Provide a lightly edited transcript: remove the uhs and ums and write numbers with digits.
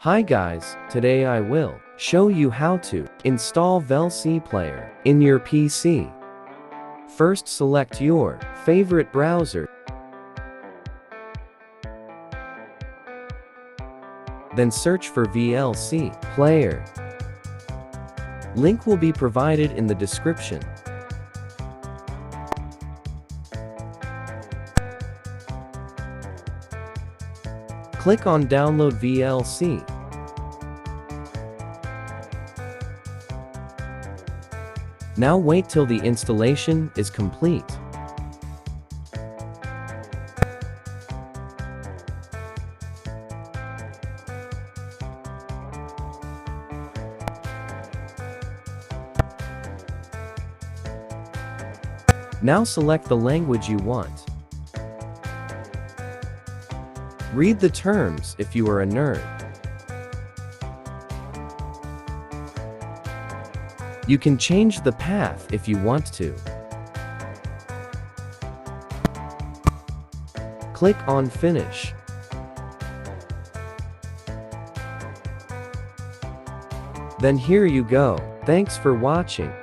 Hi guys, today I will show you how to install VLC player in your PC. First select your favorite browser. Then search for VLC player. Link will be provided in the description. Click on Download VLC. Now wait till the installation is complete. Now select the language you want. Read the terms if you are a nerd. You can change the path if you want to. Click on Finish. Then here you go. Thanks for watching.